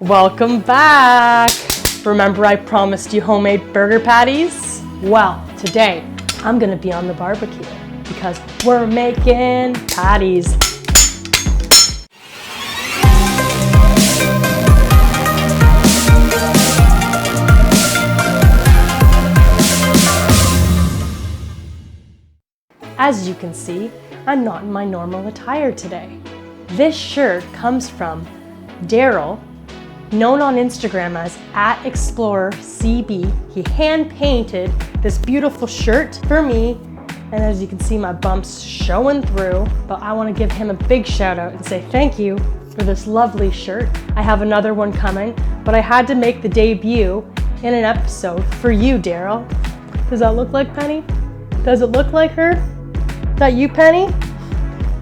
Welcome back! Remember I promised you homemade burger patties? Well, today I'm gonna be on the barbecue because we're making patties. As you can see, I'm not in my normal attire today. This shirt comes from Daryl, known on Instagram as @ExplorerCB. He hand painted this beautiful shirt for me, and as you can see, my bumps showing through, but I want to give him a big shout out and say thank you for this lovely shirt. I have another one coming, but I had to make the debut in an episode for you, Daryl. Does that look like Penny? Does it look like her? Is that you, Penny?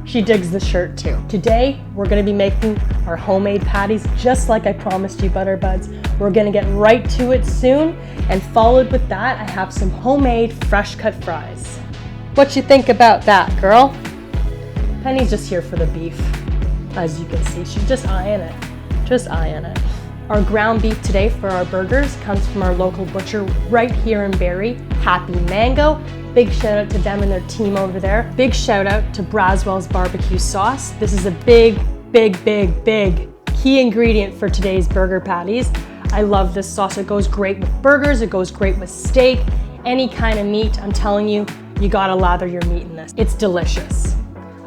She digs the shirt too. Today, we're gonna be making our homemade patties just like I promised you, Butterbuds. We're gonna get right to it soon, and followed with that, I have some homemade fresh cut fries. What you think about that, girl? Penny's just here for the beef. As you can see, she's just eyeing it. Just eyeing it. Our ground beef today for our burgers comes from our local butcher right here in Barrie, Happy Mango. Big shout out to them and their team over there. Big shout out to Braswell's barbecue sauce. This is a big key ingredient for today's burger patties. I love this sauce. It goes great with burgers, it goes great with steak, any kind of meat. I'm telling you, you gotta lather your meat in this. It's delicious.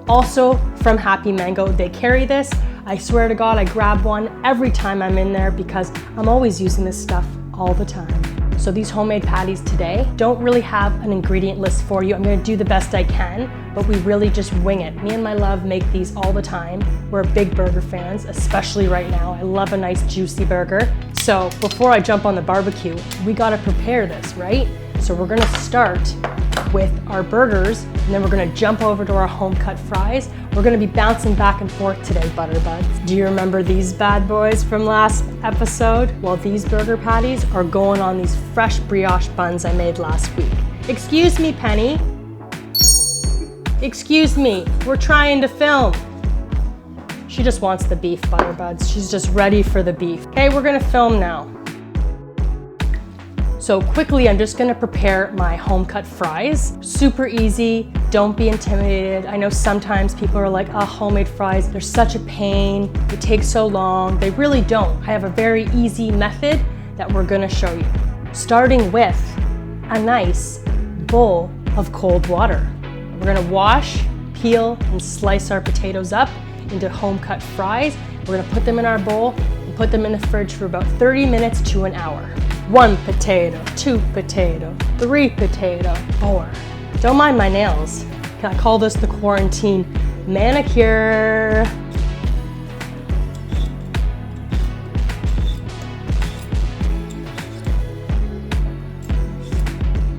Also from Happy Mango, they carry this. I swear to God, I grab one every time I'm in there because I'm always using this stuff all the time. So these homemade patties today don't really have an ingredient list for you. I'm gonna do the best I can, but we really just wing it. Me and my love make these all the time. We're big burger fans, especially right now. I love a nice juicy burger. So before I jump on the barbecue, we gotta prepare this, right? So we're gonna start with our burgers, and then we're gonna jump over to our home cut fries. We're gonna be bouncing back and forth today, Butterbuds. Do you remember these bad boys from last episode? Well, these burger patties are going on these fresh brioche buns I made last week. Excuse me, Penny. Excuse me, we're trying to film. She just wants the beef, Butterbuds. She's just ready for the beef. Okay, we're gonna film now. So quickly, I'm just gonna prepare my home cut fries. Super easy, don't be intimidated. I know sometimes people are like, oh, homemade fries, they're such a pain, it takes so long. They really don't. I have a very easy method that we're gonna show you. Starting with a nice bowl of cold water. We're gonna wash, peel, and slice our potatoes up into home cut fries. We're gonna put them in our bowl and put them in the fridge for about 30 minutes to an hour. 1 potato, 2 potato, 3 potato, 4. Don't mind my nails. I call this the quarantine manicure.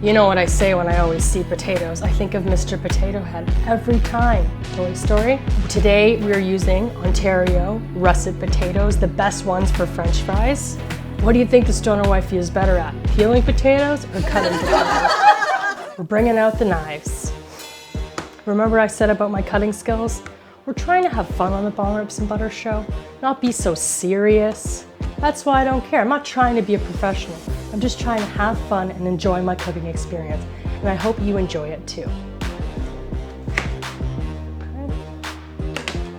You know what I say when I always see potatoes. I think of Mr. Potato Head every time. Toy Story. Today we are using Ontario russet potatoes, the best ones for French fries. What do you think the stoner wifey is better at? Peeling potatoes or cutting potatoes? We're bringing out the knives. Remember I said about my cutting skills? We're trying to have fun on the Bong, Ribs and Butter show, not be so serious. That's why I don't care. I'm not trying to be a professional. I'm just trying to have fun and enjoy my cooking experience. And I hope you enjoy it too.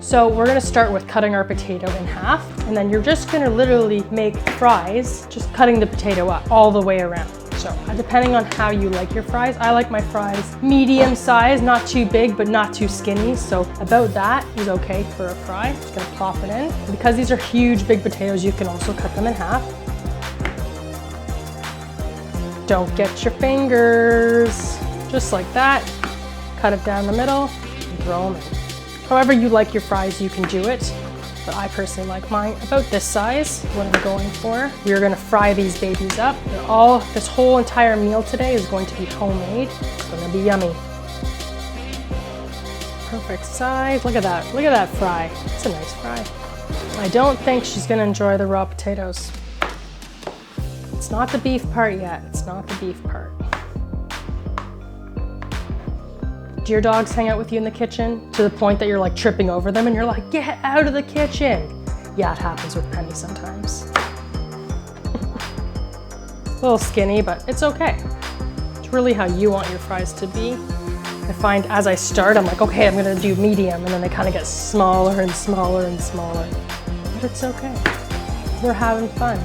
So we're gonna start with cutting our potato in half, and then you're just gonna literally make fries, just cutting the potato up all the way around. So depending on how you like your fries, I like my fries medium size, not too big, but not too skinny. So about that is okay for a fry. Just gonna plop it in. And because these are huge, big potatoes, you can also cut them in half. Don't get your fingers. Just like that. Cut it down the middle and throw them in. However you like your fries, you can do it, but I personally like mine about this size, what I'm going for. We are gonna fry these babies up. This whole entire meal today is going to be homemade. It's gonna be yummy. Perfect size, look at that fry. It's a nice fry. I don't think she's gonna enjoy the raw potatoes. It's not the beef part yet, it's not the beef part. Do your dogs hang out with you in the kitchen to the point that you're like tripping over them and you're like, get out of the kitchen? Yeah, it happens with Penny sometimes. A little skinny, but it's okay. It's really how you want your fries to be. I find as I start, I'm like, okay, I'm gonna do medium, and then they kind of get smaller and smaller and smaller. But it's okay. We're having fun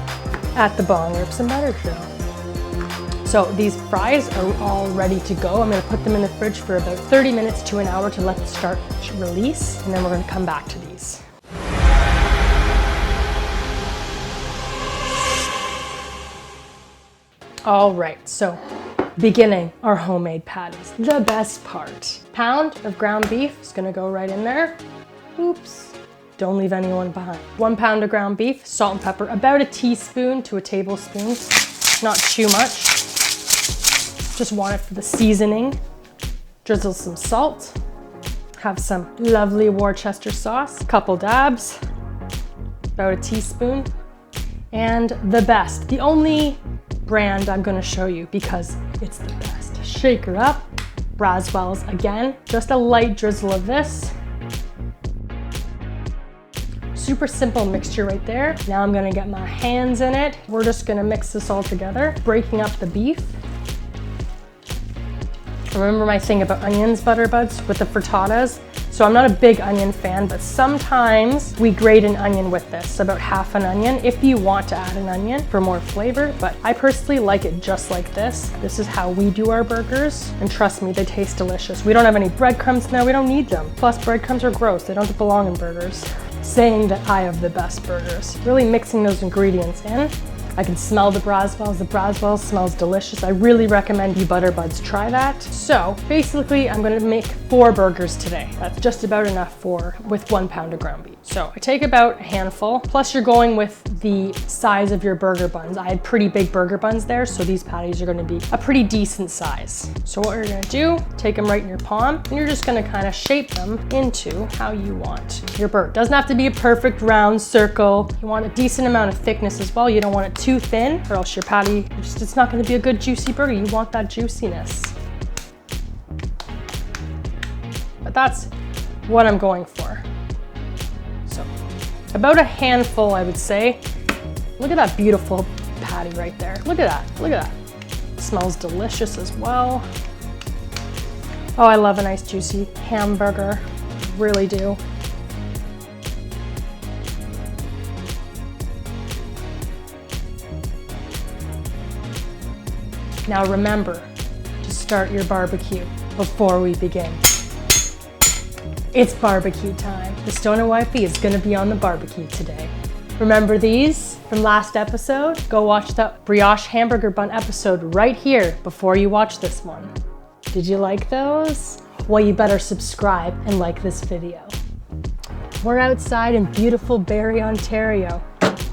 at the Bong Rips and Butter Show. So these fries are all ready to go. I'm gonna put them in the fridge for about 30 minutes to an hour to let the starch release, and then we're gonna come back to these. All right, so beginning our homemade patties. The best part. Pound of ground beef is gonna go right in there. Oops, don't leave anyone behind. 1 pound of ground beef, salt and pepper, about a teaspoon to a tablespoon, not too much. Just want it for the seasoning. Drizzle some salt. Have some lovely Worcester sauce, couple dabs, about a teaspoon. And the best, the only brand I'm gonna show you because it's the best. Shake her up. Braswell's again, just a light drizzle of this. Super simple mixture right there. Now I'm gonna get my hands in it. We're just gonna mix this all together, breaking up the beef. Remember my thing about onions, butter buds, with the frittatas? So I'm not a big onion fan, but sometimes we grate an onion with this, about half an onion, if you want to add an onion for more flavor, but I personally like it just like this. This is how we do our burgers, and trust me, they taste delicious. We don't have any breadcrumbs now, we don't need them. Plus breadcrumbs are gross, they don't belong in burgers. Saying that I have the best burgers. Really mixing those ingredients in. I can smell the Braswells. The Braswells smells delicious. I really recommend you Butterbuds try that. So basically I'm gonna make 4 burgers today. That's just about enough with 1 pound of ground beef. So I take about a handful, plus you're going with the size of your burger buns. I had pretty big burger buns there, so these patties are gonna be a pretty decent size. So what you're gonna do, take them right in your palm, and you're just gonna kind of shape them into how you want your burger. Doesn't have to be a perfect round circle. You want a decent amount of thickness as well. You don't want it too thin, or else your patty, it's not gonna be a good juicy burger. You want that juiciness. But that's what I'm going for. So about a handful, I would say. Look at that beautiful patty right there. Look at that, look at that. It smells delicious as well. Oh, I love a nice juicy hamburger, really do. Now remember to start your barbecue before we begin. It's barbecue time. The Stoner Wifey is gonna be on the barbecue today. Remember these from last episode? Go watch the brioche hamburger bun episode right here before you watch this one. Did you like those? Well, you better subscribe and like this video. We're outside in beautiful Barrie, Ontario,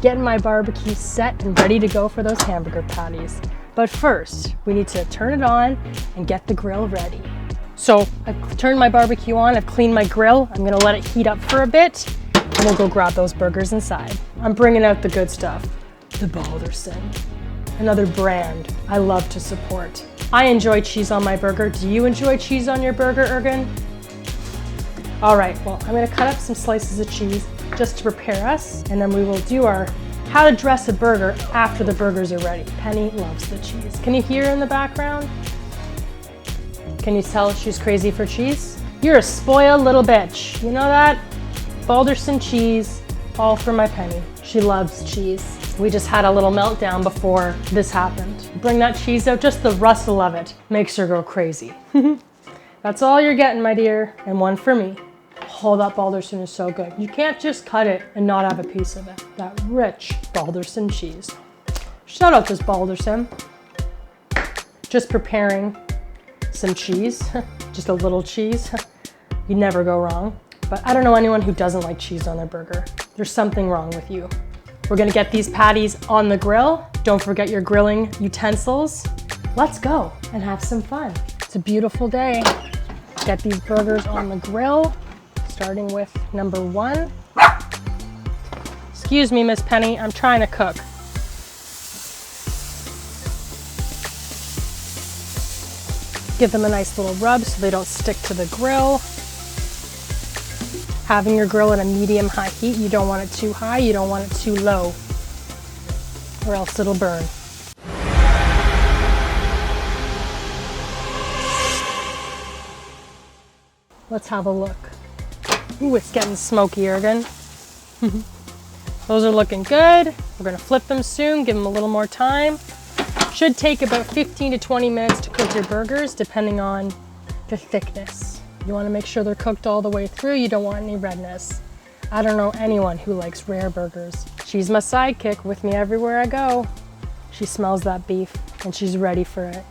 getting my barbecue set and ready to go for those hamburger patties. But first, we need to turn it on and get the grill ready. So I've turned my barbecue on, I've cleaned my grill. I'm gonna let it heat up for a bit, and we'll go grab those burgers inside. I'm bringing out the good stuff. The Balderson, another brand I love to support. I enjoy cheese on my burger. Do you enjoy cheese on your burger, Ergen? All right, well, I'm gonna cut up some slices of cheese just to prepare us, and then we will do our how to dress a burger after the burgers are ready. Penny loves the cheese. Can you hear in the background? Can you tell she's crazy for cheese? You're a spoiled little bitch. You know that? Balderson cheese, all for my Penny. She loves cheese. We just had a little meltdown before this happened. Bring that cheese out, just the rustle of it makes her go crazy. That's all you're getting, my dear, and one for me. Oh, that Balderson is so good. You can't just cut it and not have a piece of it. That rich Balderson cheese. Shout out to Balderson. Just preparing some cheese, just a little cheese. You never go wrong. But I don't know anyone who doesn't like cheese on their burger. There's something wrong with you. We're gonna get these patties on the grill. Don't forget your grilling utensils. Let's go and have some fun. It's a beautiful day. Get these burgers on the grill, starting with number 1. Excuse me, Miss Penny, I'm trying to cook. Give them a nice little rub so they don't stick to the grill. Having your grill at a medium-high heat, you don't want it too high, you don't want it too low, or else it'll burn. Let's have a look. Ooh, it's getting smokier again. Those are looking good. We're gonna flip them soon, give them a little more time. Should take about 15 to 20 minutes to cook your burgers, depending on the thickness. You wanna make sure they're cooked all the way through. You don't want any redness. I don't know anyone who likes rare burgers. She's my sidekick with me everywhere I go. She smells that beef and she's ready for it.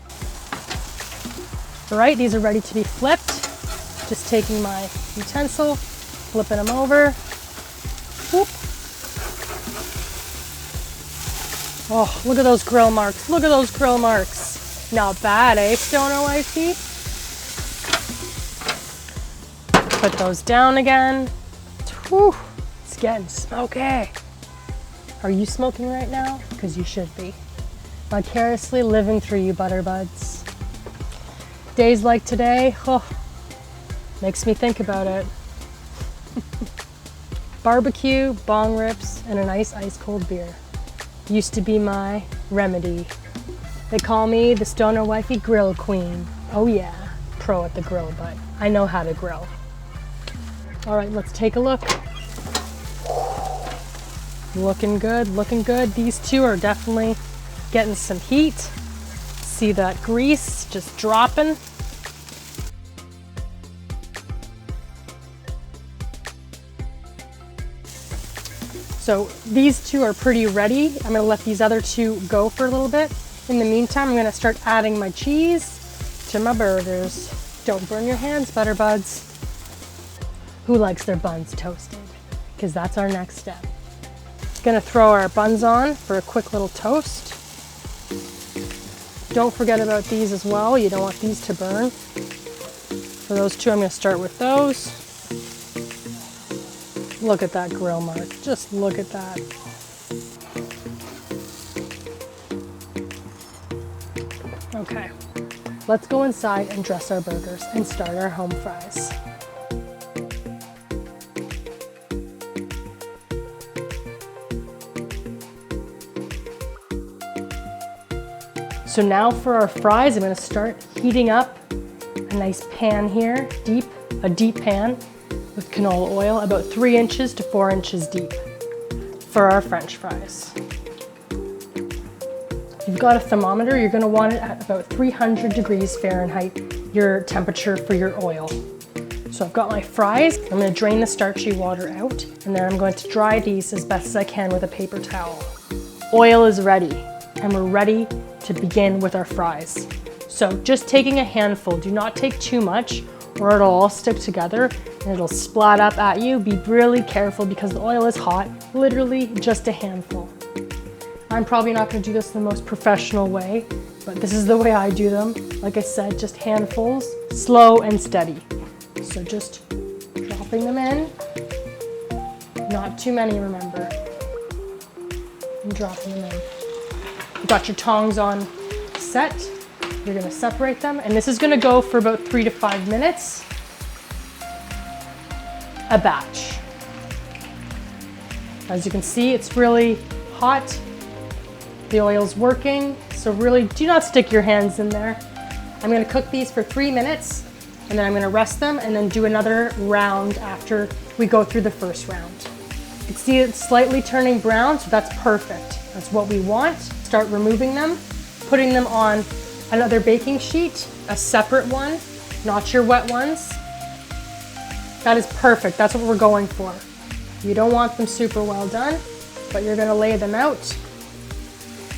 All right, these are ready to be flipped. Just taking my utensil, flipping them over. Whoop. Oh, look at those grill marks. Look at those grill marks. Not bad, eh, Stoner Wifey? Put those down again. Whew, it's getting smoky. Are you smoking right now? Because you should be. Vicariously living through you, Butterbuds. Days like today, oh, makes me think about it. Barbecue, bong rips, and a nice ice cold beer. Used to be my remedy. They call me the Stoner Wifey Grill Queen. Oh yeah, pro at the grill, but I know how to grill. All right, let's take a look. Looking good, looking good. These two are definitely getting some heat. See that grease just dropping. So these two are pretty ready. I'm gonna let these other two go for a little bit. In the meantime, I'm gonna start adding my cheese to my burgers. Don't burn your hands, Butterbuds. Who likes their buns toasted? Because that's our next step. Gonna throw our buns on for a quick little toast. Don't forget about these as well. You don't want these to burn. For those two, I'm gonna start with those. Look at that grill mark. Just look at that. Okay, let's go inside and dress our burgers and start our home fries. So now for our fries, I'm gonna start heating up a nice pan here, a deep pan with canola oil, about 3 inches to 4 inches deep for our French fries. If you've got a thermometer, you're gonna want it at about 300 degrees Fahrenheit, your temperature for your oil. So I've got my fries. I'm gonna drain the starchy water out, and then I'm going to dry these as best as I can with a paper towel. Oil is ready, and we're ready to begin with our fries. So just taking a handful, do not take too much or it'll all stick together and it'll splat up at you. Be really careful because the oil is hot, literally just a handful. I'm probably not gonna do this the most professional way, but this is the way I do them. Like I said, just handfuls, slow and steady. So just dropping them in, not too many, remember, and dropping them in. You've got your tongs on set. You're gonna separate them, and this is gonna go for about 3 to 5 minutes, a batch. As you can see, it's really hot. The oil's working, so really do not stick your hands in there. I'm gonna cook these for 3 minutes, and then I'm gonna rest them and then do another round after we go through the first round. You can see it's slightly turning brown, so that's perfect. That's what we want. Start removing them, putting them on another baking sheet, a separate one, not your wet ones. That is perfect, that's what we're going for. You don't want them super well done, but you're gonna lay them out,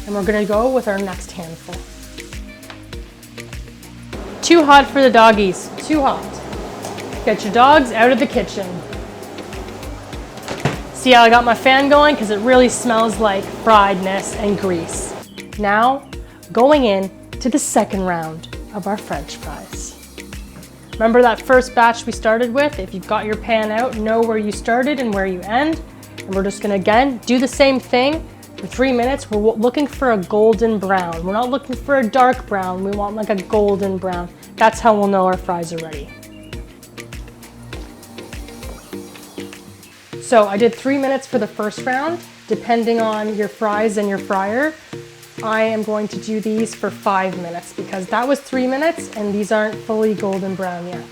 and we're gonna go with our next handful. Too hot for the doggies, too hot. Get your dogs out of the kitchen. See how I got my fan going? Because it really smells like friedness and grease. Now, going in to the second round of our French fries. Remember that first batch we started with? If you've got your pan out, know where you started and where you end. And we're just gonna, again, do the same thing for 3 minutes. We're looking for a golden brown. We're not looking for a dark brown. We want like a golden brown. That's how we'll know our fries are ready. So I did 3 minutes for the first round. Depending on your fries and your fryer, I am going to do these for 5 minutes because that was 3 minutes and these aren't fully golden brown yet.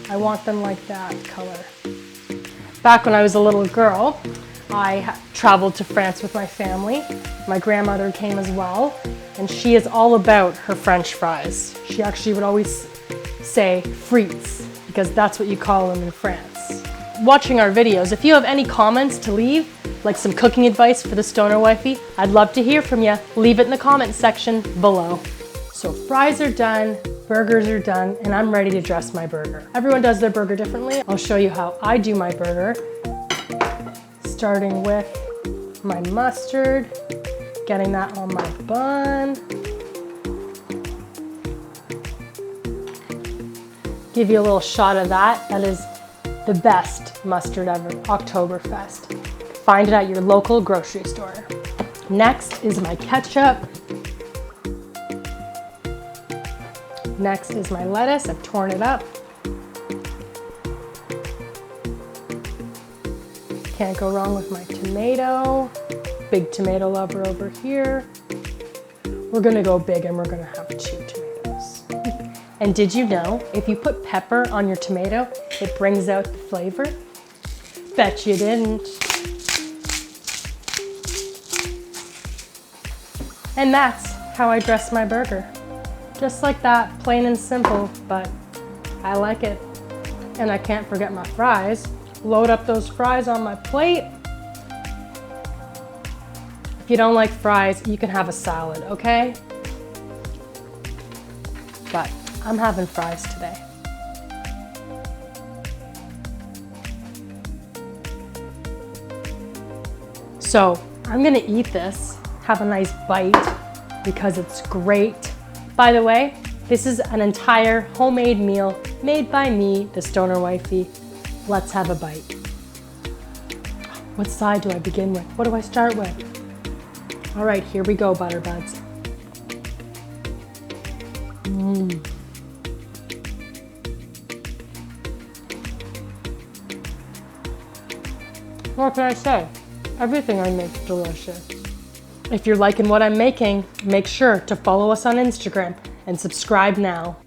I want them like that color. Back when I was a little girl, I traveled to France with my family. My grandmother came as well, and she is all about her French fries. She actually would always say frites because that's what you call them in France. Watching our videos, if you have any comments to leave, like some cooking advice for the Stoner Wifey, I'd love to hear from you. Leave it in the comment section below. So fries are done, burgers are done, and I'm ready to dress my burger. Everyone does their burger differently. I'll show you how I do my burger. Starting with my mustard, getting that on my bun. Give you a little shot of that. That is the best mustard ever, Oktoberfest. Find it at your local grocery store. Next is my ketchup. Next is my lettuce. I've torn it up. Can't go wrong with my tomato. Big tomato lover over here. We're gonna go big and we're gonna have 2 tomatoes. And did you know, if you put pepper on your tomato, it brings out the flavor? Bet you didn't. And that's how I dress my burger. Just like that, plain and simple, but I like it. And I can't forget my fries. Load up those fries on my plate. If you don't like fries, you can have a salad, okay? But I'm having fries today. So I'm gonna eat this, have a nice bite because it's great. By the way, this is an entire homemade meal made by me, the Stoner Wifey. Let's have a bite. What side do I begin with? What do I start with? All right, here we go, Butterbuds. What can I say? Everything I make is delicious. If you're liking what I'm making, make sure to follow us on Instagram and subscribe now.